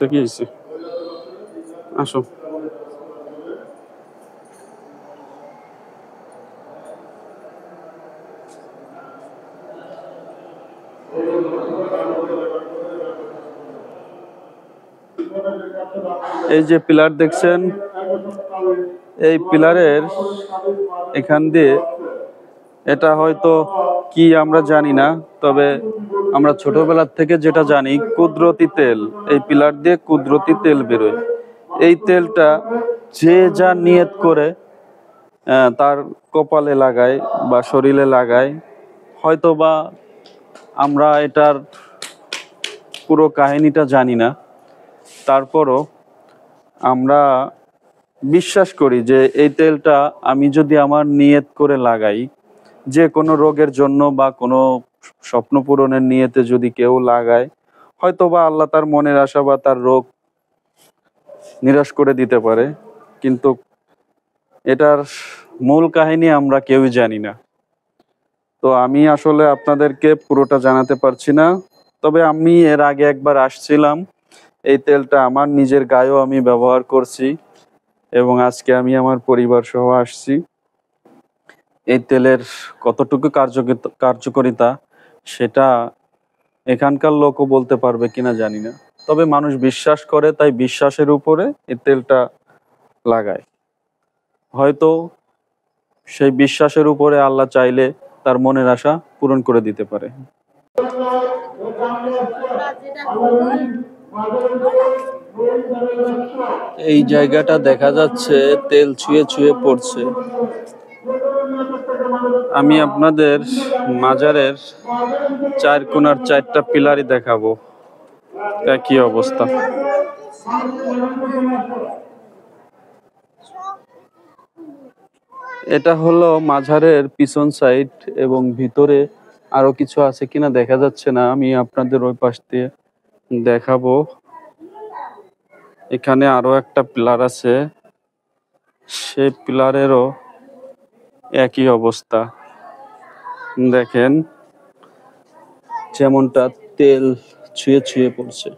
তো কি হয়েছে? আসো। এই যে পিলার দেখছেন, এই পিলারের এখান দিয়ে, এটা হয়তো কি আমরা জানি না, তবে আমরা ছোটবেলার থেকে যেটা জানি কুদরতি তেল, এই পিলার দিয়ে কুদরতি তেল বেরোয়। এই তেলটা যে যা নিয়ত করে তার কপালে লাগায় বা শরীরে লাগায়, হয়তো বা আমরা এটার পুরো কাহিনীটা জানি না, তারপরও আমরা বিশ্বাস করি যে এই তেলটা আমি যদি আমার নিয়ত করে লাগাই, যে কোনো রোগের জন্য বা কোনো স্বপ্ন পূরণের নিয়তে যদি কেউ লাগায়, হয়তো বা আল্লাহ তার মনের আশা বা তার রোগ নিরাশ করে দিতে পারে। কিন্তু এটার মূল কাহিনী আমরা কেউই জানি না। তো আমি আসলে আপনাদেরকে পুরোটা জানাতে পারছি না, তবে আমি এর আগে একবার আসছিলাম, এই তেলটা আমার নিজের গায়েও আমি ব্যবহার করছি এবং আজকে আমি আমার পরিবার সহ আসছি। এই তেলের কতটুকু কার্যকারিতা সেটা এখানকার লোকও বলতে পারবে কিনা জানি না, তবে মানুষ বিশ্বাস করে, তাই বিশ্বাসের উপরে এই তেলটা লাগায়। হয়তো সেই বিশ্বাসের উপরে আল্লাহ চাইলে তার মনের আশা পূরণ করে দিতে পারে। এই জায়গাটা দেখা যাচ্ছে তেল ছুঁয়ে ছুঁয়ে পড়ছে। আমি আপনাদের মাজারের চার কোণার চারটা পিলারই দেখাবো, একই অবস্থা। এটা হলো মাজারের পিছন সাইড এবং ভিতরে আরো কিছু আছে কিনা দেখা যাচ্ছে না, আমি আপনাদের ওই পাশ দিয়ে দেখাবো। এখানে আরো একটা পিলার আছে, সে পিলারেরও একই অবস্থা। দেখেন যেমনটা তেল ছুঁয়ে ছুঁয়ে পড়ছে।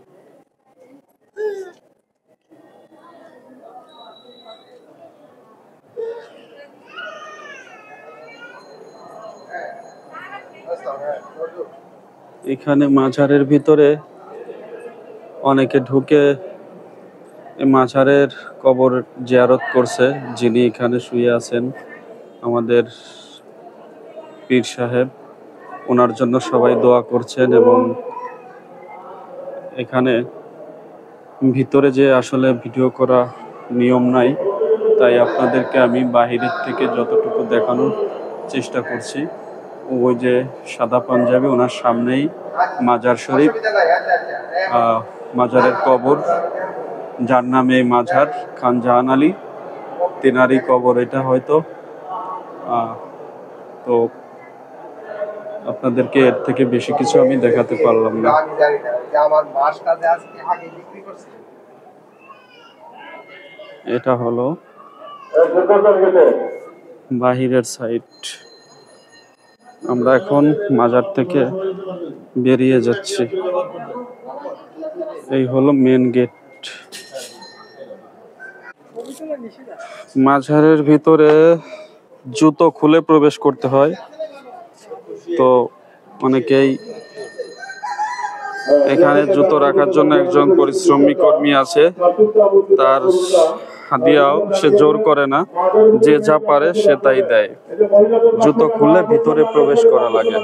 এখানে মাজারের ভিতরে অনেকে ঢুকে মাজারের কবর জিয়ারত করছে, যিনি এখানে শুয়ে আছেন আমাদের পীর সাহেব, ওনার জন্য সবাই দোয়া করছেন। এবং এখানে ভিতরে যে আসলে ভিডিও করা নিয়ম নাই, তাই আপনাদেরকে আমি বাহিরের থেকে যতটুকু দেখানোর চেষ্টা করছি। ওই যে সাদা পাঞ্জাবি, ওনার সামনেই মাজার শরীফ, মাজারের কবর, যার নামে এই মাজার, খান জাহান আলী, তেনারই কবর এটা হয়তো। তো আপনাদেরকে এর থেকে বেশি কিছু আমি দেখাতে পারলাম না। এটা হলো বাহিরের সাইড। আমরা এখন মাজার থেকে বেরিয়ে যাচ্ছি। এই হলো মেন গেট। মাজারের ভিতরে জুতো খুলে প্রবেশ করতে হয়, তো অনেকেই এখানে জুতো রাখার জন্য একজন পরিশ্রমী কর্মী আছে, তার হাদিয়াও সে জোর করে না, যে যা পারে সে তাই দেয়। জুতো খুলে ভিতরে প্রবেশ করা লাগে।